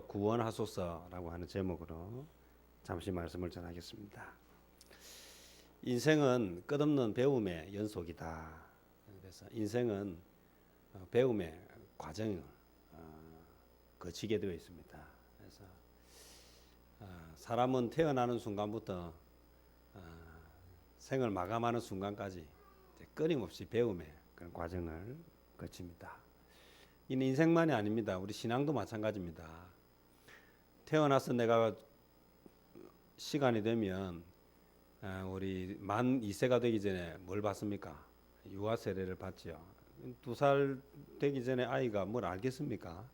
구원하소서라고 하는 제목으로 잠시 말씀을 전하겠습니다. 인생은 끝없는 배움의 연속이다. 그래서 인생은 배움의 과정을 거치게 되어 있습니다. 그래서 사람은 태어나는 순간부터 생을 마감하는 순간까지 끊임없이 배움의 그런 과정을 거칩니다. 이는 인생만이 아닙니다. 우리 신앙도 마찬가지입니다. 태어나서 내가 시간이 되면 우리 만 2세가 되기 전에 뭘 받습니까? 유아 세례를 받지요. 2살 되기 전에 아이가 뭘 알겠습니까?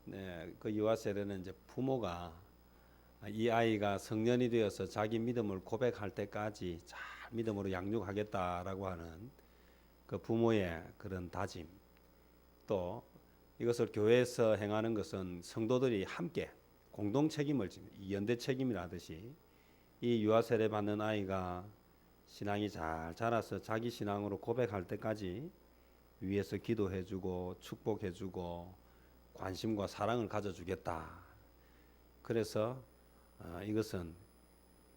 네, 그 유아 세례는 이제 부모가 이 아이가 성년이 되어서 자기 믿음을 고백할 때까지 잘 믿음으로 양육하겠다라고 하는 그 부모의 그런 다짐, 또 이것을 교회에서 행하는 것은 성도들이 함께 공동 책임을 지는 연대 책임이라 하듯이 이 유아 세례 받는 아이가 신앙이 잘 자라서 자기 신앙으로 고백할 때까지 위에서 기도해주고 축복해주고 관심과 사랑을 가져주겠다. 그래서 이것은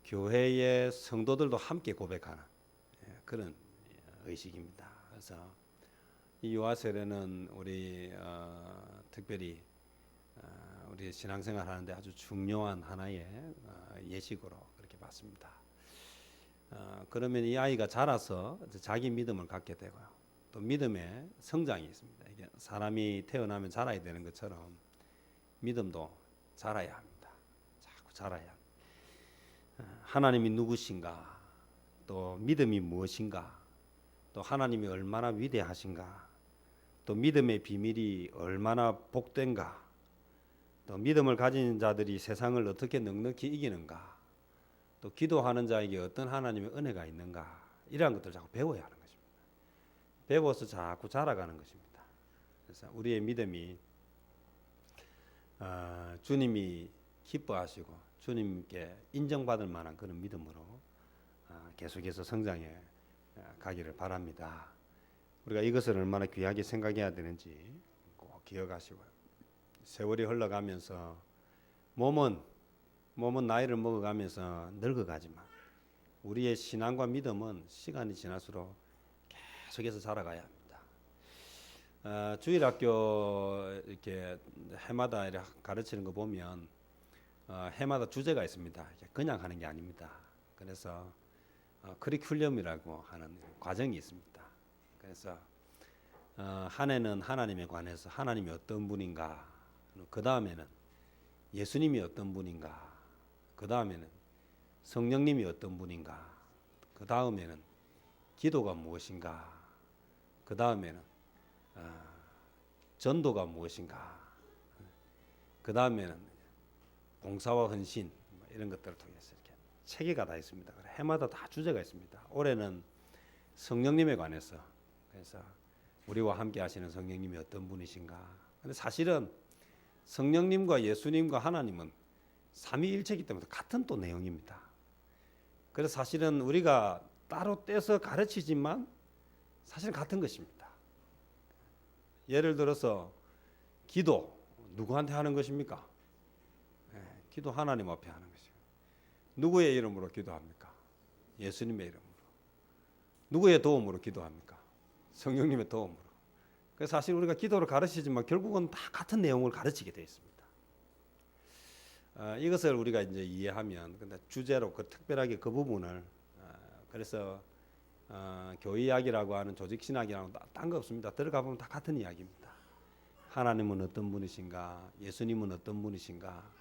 교회의 성도들도 함께 고백하는 그런 의식입니다. 그래서 이 유아 세례는 우리 특별히 우리 신앙생활 하는데 아주 중요한 하나의 예식으로 그렇게 봤습니다. 그러면 이 아이가 자라서 자기 믿음을 갖게 되고요. 또 믿음의 성장이 있습니다. 이게 사람이 태어나면 자라야 되는 것처럼 믿음도 자라야 합니다. 자꾸 자라야. 하나님이 누구신가? 또 믿음이 무엇인가? 또 하나님이 얼마나 위대하신가? 또 믿음의 비밀이 얼마나 복된가? 또 믿음을 가진 자들이 세상을 어떻게 넉넉히 이기는가? 또 기도하는 자에게 어떤 하나님의 은혜가 있는가? 이러한 것들을 자꾸 배워야 하는 것입니다. 배워서 자꾸 자라가는 것입니다. 그래서 우리의 믿음이 주님이 기뻐하시고 주님께 인정받을 만한 그런 믿음으로 계속해서 성장해 가기를 바랍니다. 우리가 이것을 얼마나 귀하게 생각해야 되는지 꼭 기억하시고요. 세월이 흘러가면서 몸은 나이를 먹어가면서 늙어가지만 우리의 신앙과 믿음은 시간이 지날수록 계속해서 자라가야 합니다. 주일학교 이렇게 해마다 이렇게 가르치는 거 보면 해마다 주제가 있습니다. 그냥 하는 게 아닙니다. 그래서 커리큘럼이라고 하는 과정이 있습니다. 그래서 한 해는 하나님에 관해서 하나님이 어떤 분인가, 그 다음에는 예수님이 어떤 분인가, 그 다음에는 성령님이 어떤 분인가, 그 다음에는 기도가 무엇인가, 그 다음에는 전도가 무엇인가, 그 다음에는 봉사와 헌신 이런 것들을 통해서 이렇게 체계가 다 있습니다. 해마다 다 주제가 있습니다. 올해는 성령님에 관해서, 그래서 우리와 함께 하시는 성령님이 어떤 분이신가. 근데 사실은 성령님과 예수님과 하나님은 삼위일체이기 때문에 같은 또 내용입니다. 그래서 사실은 우리가 따로 떼서 가르치지만 사실은 같은 것입니다. 예를 들어서 기도 누구한테 하는 것입니까? 기도 하나님 앞에 하는 것이죠. 누구의 이름으로 기도합니까? 예수님의 이름으로. 누구의 도움으로 기도합니까? 성령님의 도움으로. 그래서 사실 우리가 기도를 가르치지만 결국은 다 같은 내용을 가르치게 되어 있습니다. 이것을 우리가 이제 이해하면, 근데 주제로 특별하게 그 부분을 그래서 교회 이야기라고 하는 조직 신학이라고 딴 거 없습니다. 들어가 보면 다 같은 이야기입니다. 하나님은 어떤 분이신가, 예수님은 어떤 분이신가.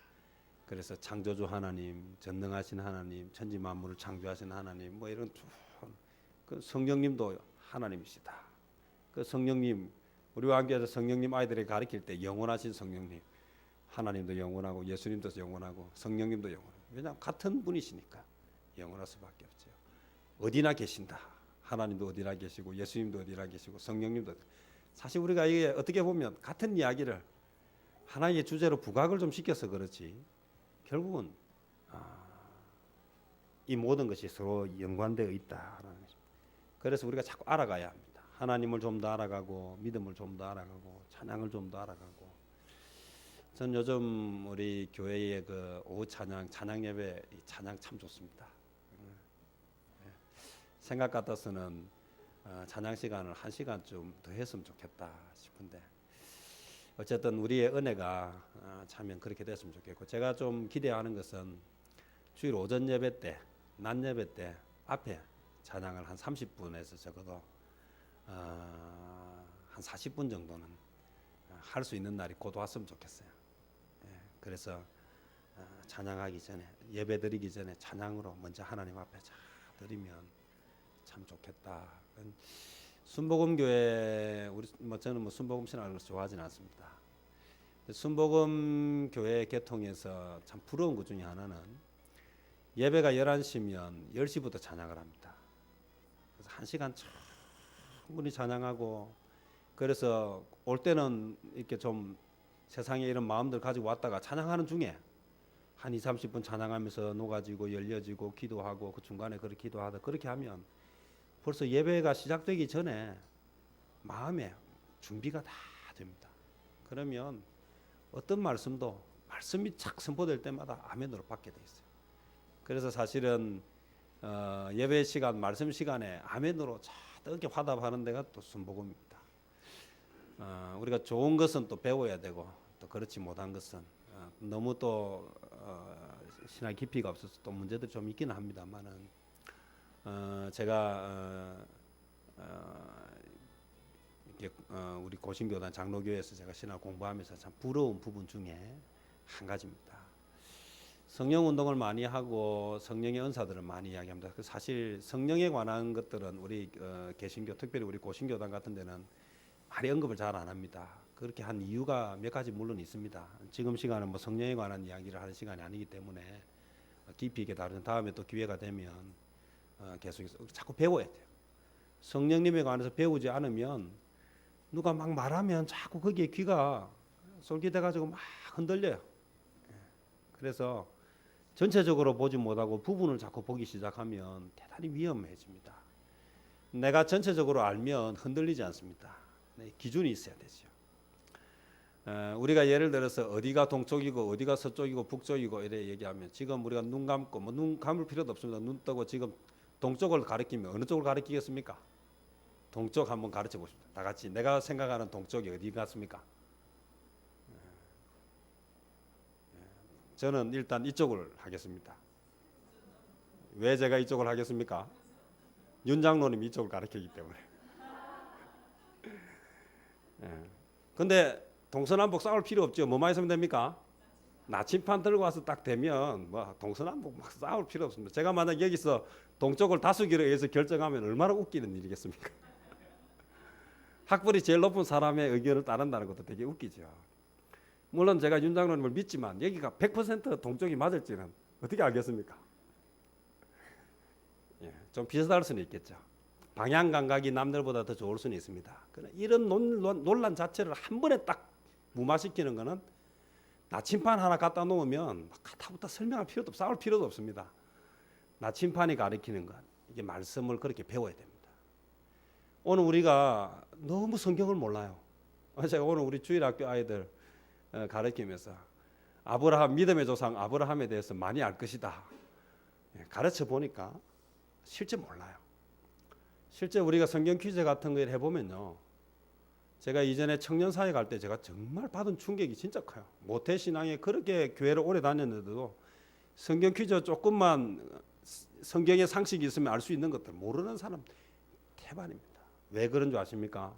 그래서 창조주 하나님, 전능하신 하나님, 천지 만물을 창조하신 하나님, 뭐 이런 그 성령님도 하나님이시다. 그 성령님, 우리와 함께해서 성령님 아이들에게 가르칠 때 영원하신 성령님, 하나님도 영원하고 예수님도 영원하고 성령님도 영원하고, 왜냐하면 같은 분이시니까 영원할 수밖에 없죠. 어디나 계신다. 하나님도 어디나 계시고 예수님도 어디나 계시고 성령님도. 사실 우리가 이게 어떻게 보면 같은 이야기를 하나의 주제로 부각을 좀 시켜서 그렇지, 결국은 이 모든 것이 서로 연관되어 있다라는 것입니다. 그래서 우리가 자꾸 알아가야 합니다. 하나님을 좀 더 알아가고 믿음을 좀 더 알아가고 찬양을 좀 더 알아가고. 전 요즘 우리 교회의 그 오후 찬양 예배 찬양 참 좋습니다. 생각 같아서는 찬양 시간을 1시간쯤 더 했으면 좋겠다 싶은데 어쨌든 우리의 은혜가 참여 그렇게 됐으면 좋겠고 제가 좀 기대하는 것은 주일 오전 예배 때, 낮 예배 때 앞에 찬양을 한 30분에서 적어도 한 40분 정도는 할 수 있는 날이 곧 왔으면 좋겠어요. 그래서 찬양하기 전에 예배 드리기 전에 찬양으로 먼저 하나님 앞에 드리면 참 좋겠다. 순복음교회 우리 저는 순복음 신학을 좋아하지는 않습니다. 순복음 교회 개통에서 참 부러운 것 중에 하나는 예배가 11시면 10시부터 찬양을 합니다. 그래서 1시간 충분히 찬양하고 그래서 올 때는 이렇게 좀 세상에 이런 마음들 가지고 왔다가 찬양하는 중에 한 2, 30분 찬양하면서 녹아지고 열려지고 기도하고 그 중간에 그렇게 기도하다 그렇게 하면 벌써 예배가 시작되기 전에 마음에 준비가 다 됩니다. 그러면 어떤 말씀이 착 선포될 때마다 아멘으로 받게 돼 있어요. 그래서 사실은 예배 시간, 말씀 시간에 아멘으로 이렇게 화답하는 데가 또 순복음입니다. 우리가 좋은 것은 또 배워야 되고 또 그렇지 못한 것은 너무 또 신학 깊이가 없어서 또 문제들이 좀 있기는 합니다만은 제가 이렇게 우리 고신교단 장로교회에서 제가 신학 공부하면서 참 부러운 부분 중에 한 가지입니다. 성령 운동을 많이 하고 성령의 은사들을 많이 이야기합니다. 사실 성령에 관한 것들은 우리 개신교 특별히 우리 고신교단 같은 데는 많이 언급을 잘 안 합니다. 그렇게 한 이유가 몇 가지 물론 있습니다. 지금 시간은 뭐 성령에 관한 이야기를 하는 시간이 아니기 때문에 깊이 있게 다루는 다음에 또 기회가 되면 계속해서 자꾸 배워야 돼요. 성령님에 관해서 배우지 않으면 누가 막 말하면 자꾸 거기에 귀가 솔깃해가지고 막 흔들려요. 그래서 전체적으로 보지 못하고 부분을 자꾸 보기 시작하면 대단히 위험해집니다. 내가 전체적으로 알면 흔들리지 않습니다. 기준이 있어야 되죠. 우리가 예를 들어서 어디가 동쪽이고 어디가 서쪽이고 북쪽이고 이래 얘기하면 지금 우리가 눈 감고 뭐 눈 감을 필요도 없습니다. 눈 뜨고 지금 동쪽을 가리키면 어느 쪽을 가리키겠습니까? 동쪽 한번 가르쳐 보십시오. 다 같이 내가 생각하는 동쪽이 어디 같습니까? 저는 일단 이쪽을 하겠습니다. 왜 제가 이쪽을 하겠습니까? 윤 장로님 이쪽을 가르치기 때문에. 근데 동서남북 싸울 필요 없죠. 뭐만 있으면 됩니까? 나침판 들고 와서 딱 되면 뭐 동서남북 막 싸울 필요 없습니다. 제가 만약 여기서 동쪽을 다수기로 해서 결정하면 얼마나 웃기는 일이겠습니까? 학벌이 제일 높은 사람의 의견을 따른다는 것도 되게 웃기죠. 물론 제가 윤 장로님을 믿지만 여기가 100% 동쪽이 맞을지는 어떻게 알겠습니까? 좀 비슷할 수는 있겠죠. 방향 감각이 남들보다 더 좋을 수는 있습니다. 그러나 이런 논란 자체를 한 번에 딱 무마시키는 것은 나침판 하나 갖다 놓으면 가타부터 설명할 필요도 싸울 필요도 없습니다. 나침판이 가리키는 것 이게 말씀을 그렇게 배워야 됩니다. 오늘 우리가 너무 성경을 몰라요. 제가 오늘 우리 주일학교 아이들 가르치면서 아브라함 믿음의 조상 아브라함에 대해서 많이 알 것이다. 가르쳐 보니까 실제 몰라요. 실제 우리가 성경 퀴즈 같은 걸 해보면요. 제가 이전에 청년사회 갈 때 제가 정말 받은 충격이 진짜 커요. 모태신앙에 그렇게 교회를 오래 다녔는데도 성경 퀴즈 조금만 성경의 상식이 있으면 알 수 있는 것들 모르는 사람 태반입니다. 왜 그런 줄 아십니까?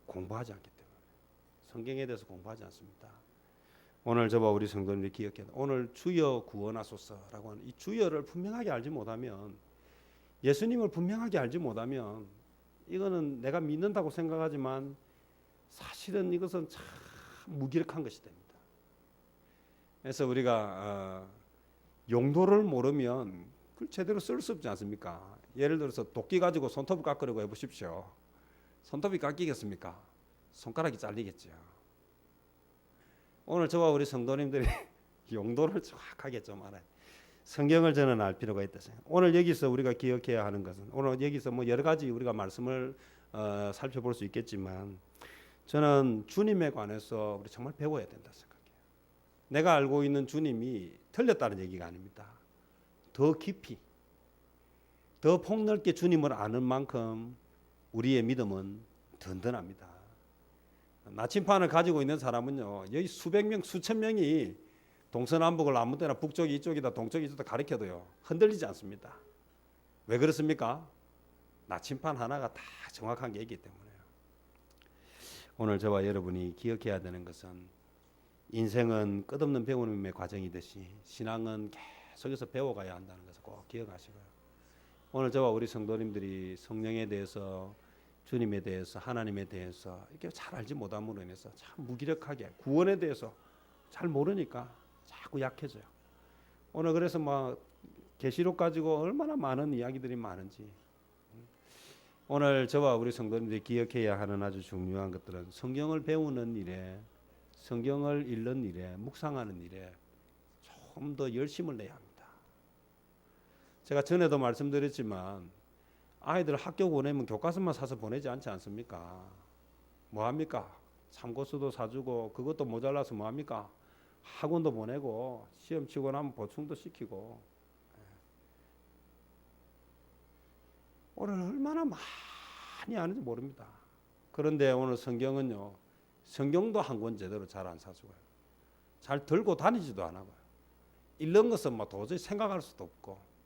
공부하지 않기 때문에. 성경에 대해서 공부하지 않습니다. 오늘 저와 우리 성도님들이 기억해야 오늘 주여 구원하소서라고 하는 이 주여를 분명하게 알지 못하면 예수님을 분명하게 알지 못하면 이거는 내가 믿는다고 생각하지만 사실은 이것은 참 무기력한 것이 됩니다. 그래서 우리가 용도를 모르면 그걸 제대로 쓸 수 없지 않습니까? 예를 들어서 도끼 가지고 손톱을 깎으려고 해보십시오. 손톱이 깎이겠습니까? 손가락이 잘리겠죠. 오늘 저와 우리 성도님들이 용도를 정확하게 좀 알아요. 성경을 저는 알 필요가 있다 생각해요. 오늘 여기서 우리가 기억해야 하는 것은 오늘 여기서 뭐 여러 가지 우리가 말씀을 살펴볼 수 있겠지만 저는 주님에 관해서 우리 정말 배워야 된다 생각해요. 내가 알고 있는 주님이 틀렸다는 얘기가 아닙니다. 더 깊이, 더 폭넓게 주님을 아는 만큼 우리의 믿음은 든든합니다. 나침판을 가지고 있는 사람은요, 여기 수백 명, 수천 명이 동서남북을 아무 때나 북쪽이 이쪽이다, 동쪽이 이쪽이다 가리켜도요, 흔들리지 않습니다. 왜 그렇습니까? 나침판 하나가 다 정확한 게 있기 때문에요. 오늘 저와 여러분이 기억해야 되는 것은 인생은 끝없는 배움의 과정이듯이 신앙은 계속해서 배워가야 한다는 것을 꼭 기억하시고요. 오늘 저와 우리 성도님들이 성령에 대해서, 주님에 대해서, 하나님에 대해서 이렇게 잘 알지 못함으로 인해서 참 무기력하게, 구원에 대해서 잘 모르니까 자꾸 약해져요. 오늘 그래서 막 계시록 가지고 얼마나 많은 이야기들이 많은지, 오늘 저와 우리 성도님들이 기억해야 하는 아주 중요한 것들은 성경을 배우는 일에, 성경을 읽는 일에, 묵상하는 일에 좀 더 열심을 내야 합니다. 제가 전에도 말씀드렸지만 아이들 학교 보내면 교과서만 사서 보내지 않지 않습니까? 뭐합니까? 참고서도 사주고, 그것도 모자라서 뭐합니까? 학원도 보내고, 시험 치고 나면 보충도 시키고. 오늘 얼마나 많이 아는지 모릅니다. 그런데 오늘 성경은요, 성경도 한 권 제대로 잘 안 사주고요, 잘 들고 다니지도 안 하고요, 읽는 것은 뭐 도저히 생각할 수도 없고.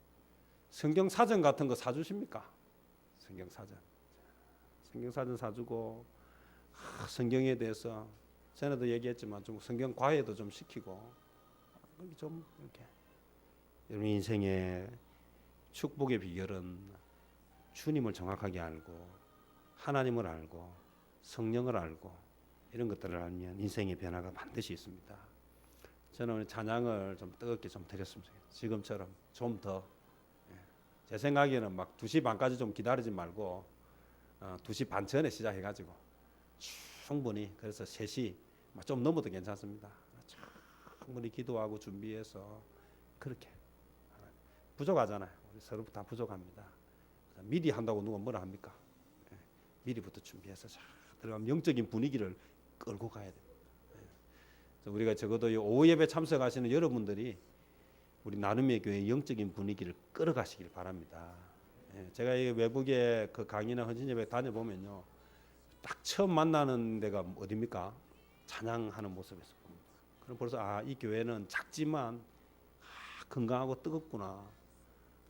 성경 사전 같은 거 사주십니까? 성경 사전 사주고, 성경에 대해서 전에도 얘기했지만 좀 성경 과외도 좀 시키고, 좀 이렇게. 여러분 인생의 축복의 비결은 주님을 정확하게 알고, 하나님을 알고, 성령을 알고, 이런 것들을 알면 인생의 변화가 반드시 있습니다. 저는 오늘 찬양을 좀 뜨겁게 좀 드렸으면 좋겠어요. 지금처럼 좀 더. 제 생각에는 막 2시 반까지 좀 기다리지 말고 2시 반 전에 시작해가지고 충분히, 그래서 3시 좀 넘어도 괜찮습니다. 충분히 기도하고 준비해서 그렇게. 부족하잖아요. 우리 서로 다 부족합니다. 미리 한다고 누가 뭐라 합니까? 미리부터 준비해서 잘 들어가면 영적인 분위기를 끌고 가야 됩니다. 우리가 적어도 오후 예배 참석하시는 여러분들이 우리 나눔의 교회 영적인 분위기를 끌어가시길 바랍니다. 제가 외국에 그 강의나 헌신 예배 다녀보면요, 딱 처음 만나는 데가 어디입니까? 찬양하는 모습에서 봅니다. 그럼 벌써 이 교회는 작지만 건강하고 뜨겁구나.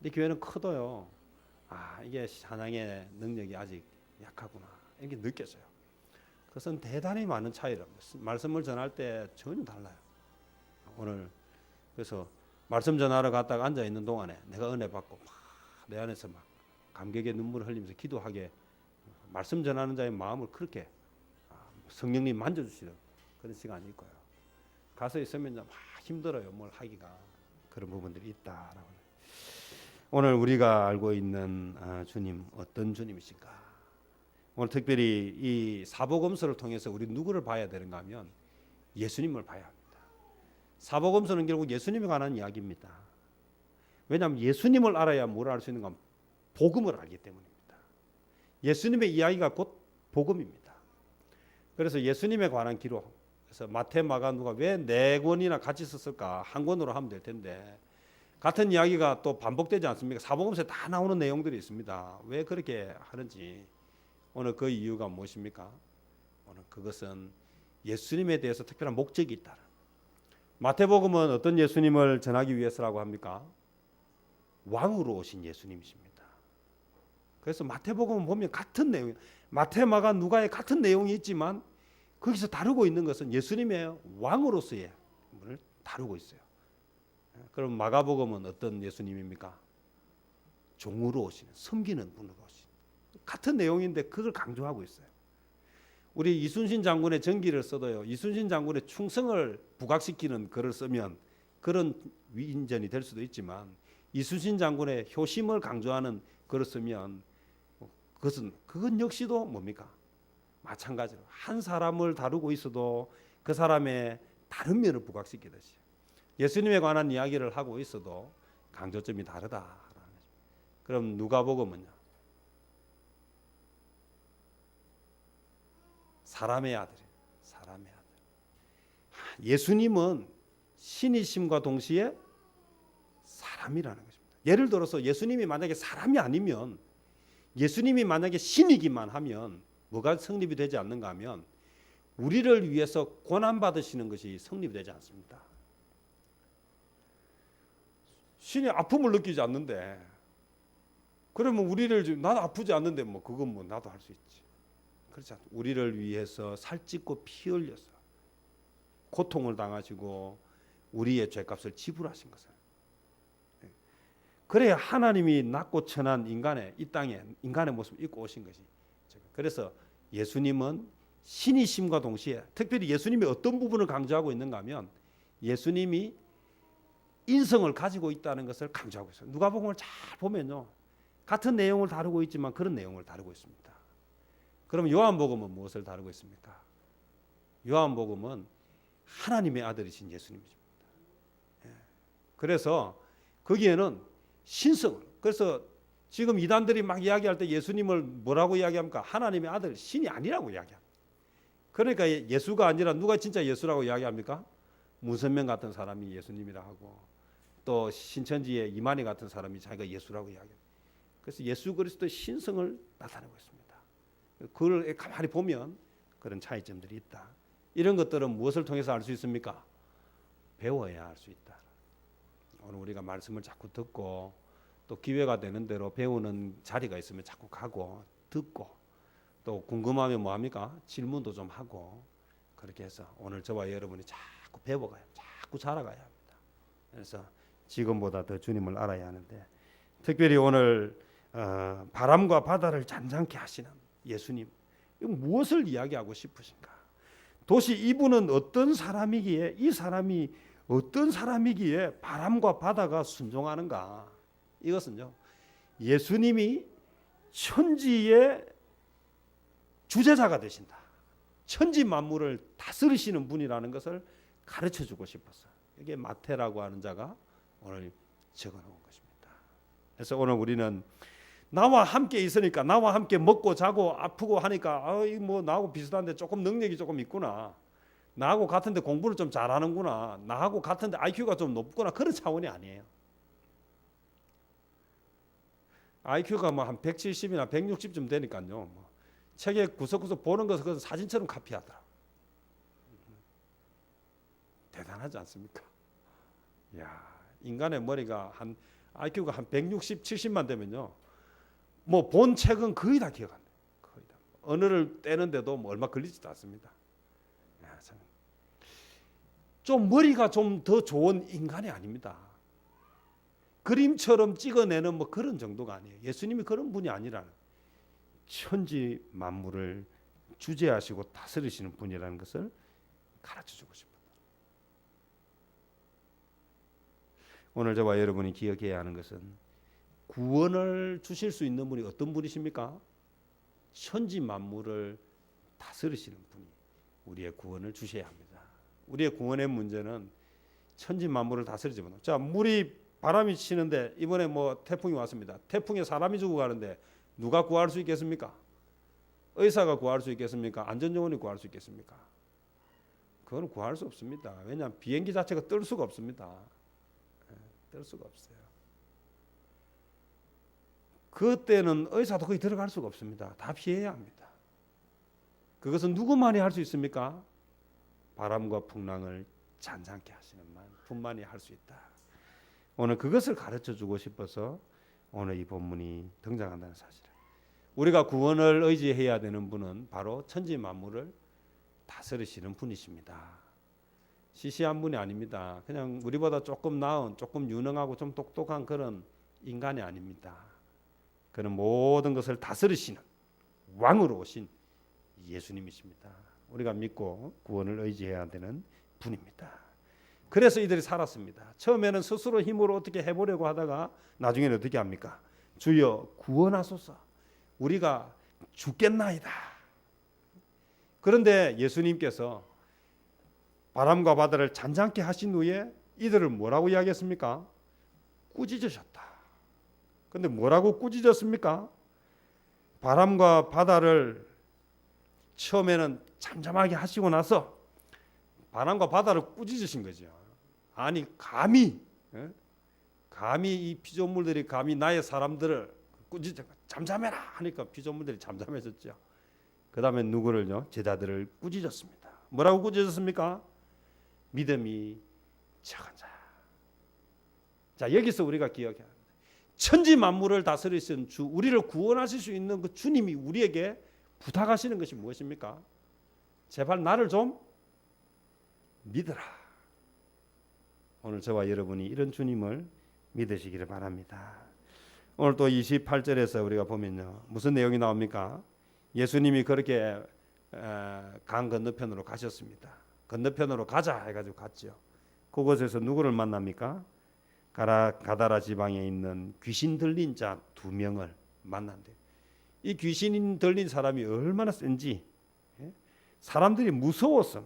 이 교회는 커도요, 이게 찬양의 능력이 아직 약하구나, 이렇게 느껴져요. 그것은 대단히 많은 차이랍니다. 말씀을 전할 때 전혀 달라요. 오늘 그래서 말씀 전하러 갔다가 앉아 있는 동안에 내가 은혜 받고 내 안에서 막 감격의 눈물을 흘리면서 기도하게, 말씀 전하는 자의 마음을 그렇게 성령님 만져주시는 그런 시간이 있고요. 가서 있으면 좀 힘들어요. 뭘 하기가. 그런 부분들이 있다라고. 오늘 우리가 알고 있는 주님, 어떤 주님이신가? 오늘 특별히 이 사복음서를 통해서 우리 누구를 봐야 되는가 하면 예수님을 봐야 합니다. 사복음서는 결국 예수님에 관한 이야기입니다. 왜냐하면 예수님을 알아야 뭘 알 수 있는가 하면 복음을 알기 때문입니다. 예수님의 이야기가 곧 복음입니다. 그래서 예수님에 관한 기록, 그래서 마태, 마가, 누가 왜 4권이나 같이 썼을까? 한 권으로 하면 될 텐데 같은 이야기가 또 반복되지 않습니까? 사복음서에 다 나오는 내용들이 있습니다. 왜 그렇게 하는지, 오늘 그 이유가 무엇입니까? 오늘 그것은 예수님에 대해서 특별한 목적이 있다. 마태복음은 어떤 예수님을 전하기 위해서라고 합니까? 왕으로 오신 예수님이십니다. 그래서 마태복음을 보면 같은 내용, 마태, 마가, 누가에 같은 내용이 있지만 거기서 다루고 있는 것은 예수님의 왕으로서의 분을 다루고 있어요. 그럼 마가복음은 어떤 예수님입니까? 종으로 오시는, 섬기는 분으로 오신, 같은 내용인데 그걸 강조하고 있어요. 우리 이순신 장군의 전기를 써도요, 이순신 장군의 충성을 부각시키는 글을 쓰면 그런 위인전이 될 수도 있지만, 이순신 장군의 효심을 강조하는 글을 쓰면 그건 역시도 뭡니까? 마찬가지로 한 사람을 다루고 있어도 그 사람의 다른 면을 부각시키듯이 예수님에 관한 이야기를 하고 있어도 강조점이 다르다. 그럼 누가복음은요, 사람의 아들이에요. 사람의 아들. 예수님은 신이심과 동시에 사람이라는 것입니다. 예를 들어서 예수님이 만약에 사람이 아니면, 예수님이 만약에 신이기만 하면 뭐가 성립이 되지 않는가 하면 우리를 위해서 고난받으시는 것이 성립이 되지 않습니다. 신이 아픔을 느끼지 않는데, 그러면 우리를, 나도 아프지 않는데 뭐 그건 뭐 나도 할 수 있지. 그렇지 않습니다. 우리를 위해서 살찌고 피 흘려서 고통을 당하시고 우리의 죄값을 지불하신 것을. 그래야 하나님이 낮고 천한 인간의, 이 땅에 인간의 모습을 입고 오신 것이. 그래서 예수님은 신이심과 동시에, 특별히 예수님이 어떤 부분을 강조하고 있는가 하면 예수님이 인성을 가지고 있다는 것을 강조하고 있어요. 누가복음을 잘 보면요, 같은 내용을 다루고 있지만 그런 내용을 다루고 있습니다. 그럼 요한복음은 무엇을 다루고 있습니까? 요한복음은 하나님의 아들이신 예수님입니다. 그래서 거기에는 신성을, 그래서 지금 이단들이 막 이야기할 때 예수님을 뭐라고 이야기합니까? 하나님의 아들, 신이 아니라고 이야기합니다. 그러니까 예수가 아니라 누가 진짜 예수라고 이야기합니까? 문선명 같은 사람이 예수님이라 하고, 또 신천지의 이만희 같은 사람이 자기가 예수라고 이야기합니다. 그래서 예수 그리스도의 신성을 나타내고 있습니다. 그걸 가만히 보면 그런 차이점들이 있다. 이런 것들은 무엇을 통해서 알 수 있습니까? 배워야 알 수 있다. 오늘 우리가 말씀을 자꾸 듣고, 또 기회가 되는 대로 배우는 자리가 있으면 자꾸 가고 듣고, 또 궁금하면 뭐 합니까? 질문도 좀 하고, 그렇게 해서 오늘 저와 여러분이 자꾸 배워가야, 자꾸 자라가야 합니다. 그래서 지금보다 더 주님을 알아야 하는데, 특별히 오늘 바람과 바다를 잔잔케 하시는 예수님, 무엇을 이야기하고 싶으신가? 도대체 이분은 어떤 사람이기에, 이 사람이 어떤 사람이기에 바람과 바다가 순종하는가? 이것은요, 예수님이 천지의 주제자가 되신다, 천지 만물을 다스리시는 분이라는 것을 가르쳐주고 싶었어요. 이게 마태라고 하는 자가 오늘 적어놓은 것입니다. 그래서 오늘 우리는 나와 함께 있으니까, 나와 함께 먹고 자고 아프고 하니까 뭐 나하고 비슷한데 조금 능력이 조금 있구나, 나하고 같은데 공부를 좀 잘하는구나, 나하고 같은데 IQ가 좀 높구나, 그런 차원이 아니에요. IQ가 뭐 한 170이나 160쯤 되니까요, 뭐 책에 구석구석 보는 것을 그것을 사진처럼 카피하더라. 대단하지 않습니까? 야, 인간의 머리가 한 IQ가 한 160, 70만 되면요, 뭐 본 책은 거의 다 기억한다. 거의 다. 언어를 떼는데도 뭐 얼마 걸리지도 않습니다. 야, 좀 머리가 좀 더 좋은 인간이 아닙니다. 그림처럼 찍어내는 뭐 그런 정도가 아니에요. 예수님이 그런 분이 아니라는, 천지 만물을 주재하시고 다스리시는 분이라는 것을 가르쳐주고 싶어요. 오늘 저와 여러분이 기억해야 하는 것은, 구원을 주실 수 있는 분이 어떤 분이십니까? 천지 만물을 다스리시는 분이 우리의 구원을 주셔야 합니다. 우리의 구원의 문제는 천지 만물을 다스리지 못하고, 자, 물이, 바람이 치는데 이번에 뭐 태풍이 왔습니다. 태풍에 사람이 죽어가는데 누가 구할 수 있겠습니까? 의사가 구할 수 있겠습니까? 안전요원이 구할 수 있겠습니까? 그건 구할 수 없습니다. 왜냐하면 비행기 자체가 뜰 수가 없습니다. 뜰 수가 없어요. 그때는 의사도 거의 들어갈 수가 없습니다. 다 피해야 합니다. 그것은 누구만이 할 수 있습니까? 바람과 풍랑을 잔잔케 하시는 분만이 할 수 있다. 오늘 그것을 가르쳐주고 싶어서 오늘 이 본문이 등장한다는 사실. 우리가 구원을 의지해야 되는 분은 바로 천지 만물을 다스리시는 분이십니다. 시시한 분이 아닙니다. 그냥 우리보다 조금 나은, 조금 유능하고 좀 똑똑한 그런 인간이 아닙니다. 그는 모든 것을 다스리시는 왕으로 오신 예수님이십니다. 우리가 믿고 구원을 의지해야 되는 분입니다. 그래서 이들이 살았습니다. 처음에는 스스로 힘으로 어떻게 해보려고 하다가 나중에는 어떻게 합니까? 주여 구원하소서, 우리가 죽겠나이다. 그런데 예수님께서 바람과 바다를 잔잔케 하신 후에 이들을 뭐라고 이야기했습니까? 꾸짖으셨다. 그런데 뭐라고 꾸짖었습니까? 바람과 바다를 처음에는 잠잠하게 하시고 나서 바람과 바다를 꾸짖으신 거죠. 아니 감히 이 피조물들이 감히 나의 사람들을 꾸짖어 잠잠해라 하니까 피조물들이 잠잠해졌죠. 그 다음에 누구를요? 제자들을 꾸짖었습니다. 뭐라고 꾸짖었습니까? 믿음이 적은 자. 자, 여기서 우리가 기억해야 합니다. 천지 만물을 다스리신 주, 우리를 구원하실 수 있는 그 주님이 우리에게 부탁하시는 것이 무엇입니까? 제발 나를 좀 믿어라. 오늘 저와 여러분이 이런 주님을 믿으시기를 바랍니다. 오늘 또 28절에서 우리가 보면요, 무슨 내용이 나옵니까? 예수님이 그렇게 강 건너편으로 가셨습니다. 건너편으로 가자 해가지고 갔죠. 그곳에서 누구를 만납니까? 가다라 지방에 있는 귀신 들린 자 2명을 만난대요. 이 귀신 들린 사람이 얼마나 센지 사람들이 무서워서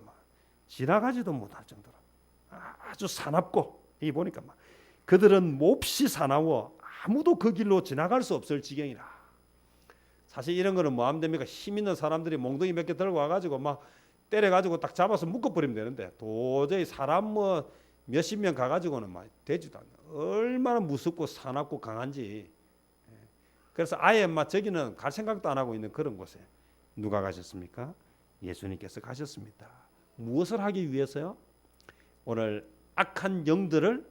지나가지도 못할 정도로 아주 사납고, 이 보니까 그들은 몹시 사나워 아무도 그 길로 지나갈 수 없을 지경이라. 사실 이런 거는 뭐 하면 됩니까? 힘 있는 사람들이 몽둥이 몇 개 들고 와가지고 막 때려가지고 딱 잡아서 묶어버리면 되는데, 도저히 사람 뭐 몇십 명 가가지고는 막 되지도 않아요. 얼마나 무섭고 사납고 강한지. 그래서 아예 막 저기는 갈 생각도 안 하고 있는 그런 곳에 누가 가셨습니까? 예수님께서 가셨습니다. 무엇을 하기 위해서요? 오늘 악한 영들을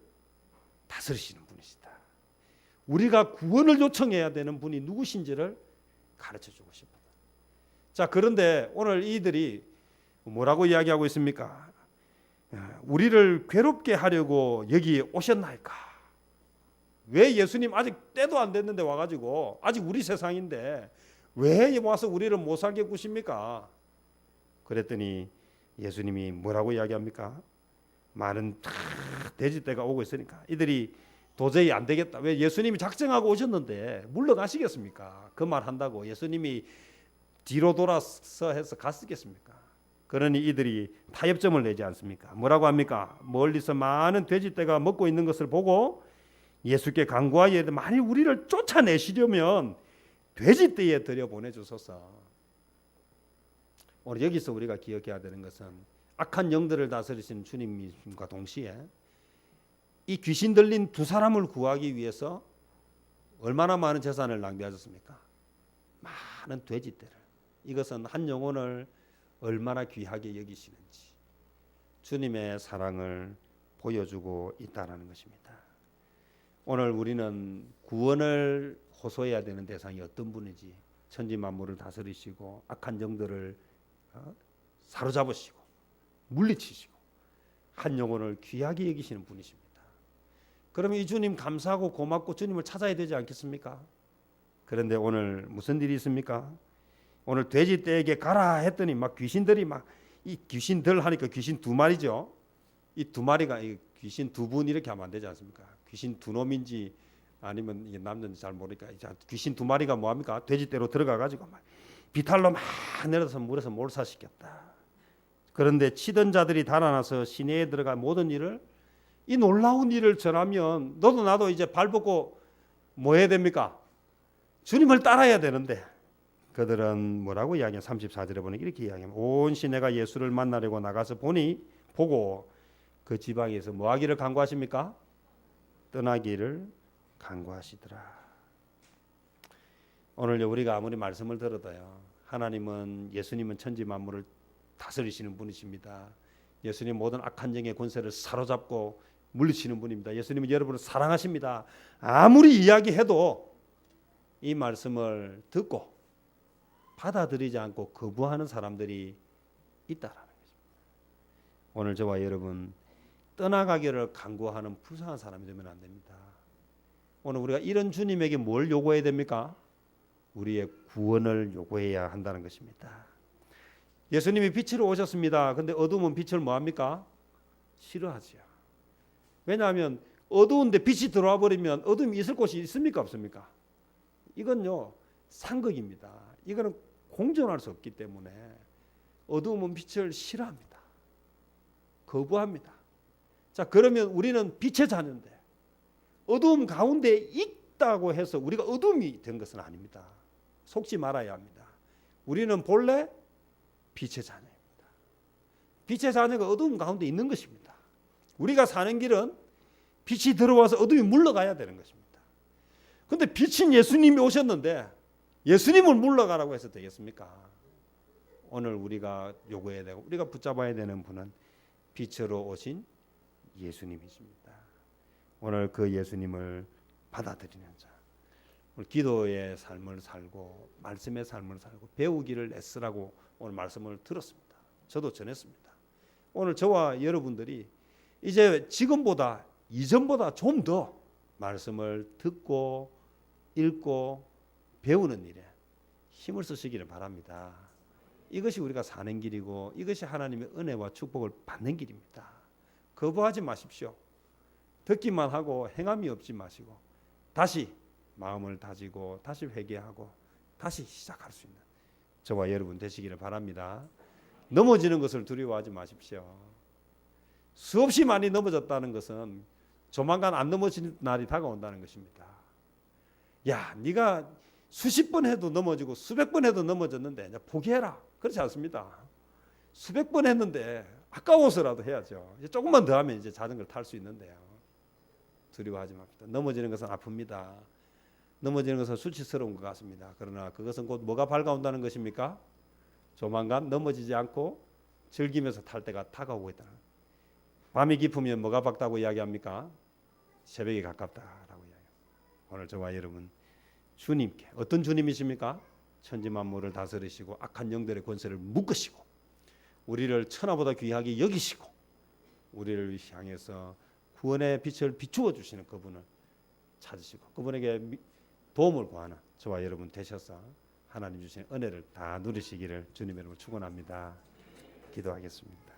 다스리시는 분이시다. 우리가 구원을 요청해야 되는 분이 누구신지를 가르쳐주고 싶어요. 자, 그런데 오늘 이들이 뭐라고 이야기하고 있습니까? 우리를 괴롭게 하려고 여기 오셨나이까? 왜 예수님 아직 때도 안 됐는데 와가지고, 아직 우리 세상인데 왜 와서 우리를 못 살게 구십니까? 그랬더니 예수님이 뭐라고 이야기합니까? 많은 돼지떼가 오고 있으니까 이들이 도저히 안 되겠다. 왜 예수님이 작정하고 오셨는데 물러가시겠습니까? 그 말 한다고 예수님이 뒤로 돌아서 해서 갔겠습니까? 그러니 이들이 타협점을 내지 않습니까? 뭐라고 합니까? 멀리서 많은 돼지떼가 먹고 있는 것을 보고 예수께 간구하여 이르되, 만일 우리를 쫓아내시려면 돼지떼에 들여보내주소서. 오늘 여기서 우리가 기억해야 되는 것은 악한 영들을 다스리시는 주님과 동시에 이 귀신 들린 2사람을 구하기 위해서 얼마나 많은 재산을 낭비하셨습니까? 많은 돼지떼를. 이것은 한 영혼을 얼마나 귀하게 여기시는지 주님의 사랑을 보여주고 있다는 것입니다. 오늘 우리는 구원을 호소해야 되는 대상이 어떤 분인지, 천지 만물을 다스리시고 악한 영들을 사로잡으시고 물리치시고 한 영혼을 귀하게 여기시는 분이십니다. 그러면 이 주님 감사하고 고맙고 주님을 찾아야 되지 않겠습니까? 그런데 오늘 무슨 일이 있습니까? 오늘 돼지떼에게 가라 했더니 막 귀신들이 막, 이 귀신들 하니까 귀신 2마리죠. 이 2마리가 이 귀신 2분 이렇게 하면 안 되지 않습니까? 귀신 2놈인지 아니면 이게 남는지 잘 모르니까 귀신 2마리가 뭐합니까? 돼지떼로 들어가 가지고 막 비탈로 막 내려서 물에서 몰사시켰다. 그런데 치던 자들이 달아나서 시내에 들어가 모든 일을, 이 놀라운 일을 전하면 너도 나도 이제 발 벗고 뭐 해야 됩니까? 주님을 따라야 되는데, 그들은 뭐라고 이야기해요? 34절에 보니 이렇게 이야기합니다. 온 시내가 예수를 만나려고 나가서 보고 그 지방에서 뭐 하기를 간구하십니까? 떠나기를 간구하시더라. 오늘 우리가 아무리 말씀을 들어도요, 하나님은, 예수님은 천지 만물을 다스리시는 분이십니다. 예수님 모든 악한 영의 권세를 사로잡고 물리치는 분입니다. 예수님은 여러분을 사랑하십니다. 아무리 이야기해도 이 말씀을 듣고 받아들이지 않고 거부하는 사람들이 있다라는 것입니다. 오늘 저와 여러분 떠나가기를 간구하는 불쌍한 사람이 되면 안 됩니다. 오늘 우리가 이런 주님에게 뭘 요구해야 됩니까? 우리의 구원을 요구해야 한다는 것입니다. 예수님이 빛으로 오셨습니다. 근데 어두움은 빛을 뭐합니까? 싫어하죠. 왜냐하면 어두운데 빛이 들어와 버리면 어둠이 있을 곳이 있습니까? 없습니까? 이건요 상극입니다. 이거는 공존할 수 없기 때문에 어두움은 빛을 싫어합니다. 거부합니다. 자, 그러면 우리는 빛의 자녀인데 어두움 가운데 있다고 해서 우리가 어둠이 된 것은 아닙니다. 속지 말아야 합니다. 우리는 본래 빛의 자녀입니다. 빛의 자녀가 어두운 가운데 있는 것입니다. 우리가 사는 길은 빛이 들어와서 어둠이 물러가야 되는 것입니다. 그런데 빛인 예수님이 오셨는데 예수님을 물러가라고 해서 되겠습니까? 오늘 우리가 요구해야 되고 우리가 붙잡아야 되는 분은 빛으로 오신 예수님이십니다. 오늘 그 예수님을 받아들이는 자, 오늘 기도의 삶을 살고 말씀의 삶을 살고 배우기를 애쓰라고 오늘 말씀을 들었습니다. 저도 전했습니다. 오늘 저와 여러분들이 이제 지금보다 이전보다 좀 더 말씀을 듣고 읽고 배우는 일에 힘을 쓰시기를 바랍니다. 이것이 우리가 사는 길이고 이것이 하나님의 은혜와 축복을 받는 길입니다. 거부하지 마십시오. 듣기만 하고 행함이 없지 마시고 다시 마음을 다지고 다시 회개하고 다시 시작할 수 있는 저와 여러분 되시기를 바랍니다. 넘어지는 것을 두려워하지 마십시오. 수없이 많이 넘어졌다는 것은 조만간 안 넘어지는 날이 다가온다는 것입니다. 야, 네가 수십 번 해도 넘어지고 수백 번 해도 넘어졌는데 이제 포기해라. 그렇지 않습니다. 수백 번 했는데 아까워서라도 해야죠. 이제 조금만 더 하면 이제 자전거를 탈 수 있는데요. 두려워하지 맙시다. 넘어지는 것은 아픕니다. 넘어지는 것은 수치스러운 것 같습니다. 그러나 그것은 곧 뭐가 밝아온다는 것입니까? 조만간 넘어지지 않고 즐기면서 탈 때가 다가오고 있다. 밤이 깊으면 뭐가 밝다고 이야기합니까? 새벽이 가깝다라고 이야기합니다. 오늘 저와 여러분 주님께 어떤 주님이십니까? 천지 만물을 다스리시고 악한 영들의 권세를 묶으시고 우리를 천하보다 귀하게 여기시고 우리를 향해서 구원의 빛을 비추어 주시는 그분을 찾으시고 그분에게 도움을 구하는 저와 여러분 되셔서 하나님 주신 은혜를 다 누리시기를 주님의 이름으로 축원합니다. 기도하겠습니다.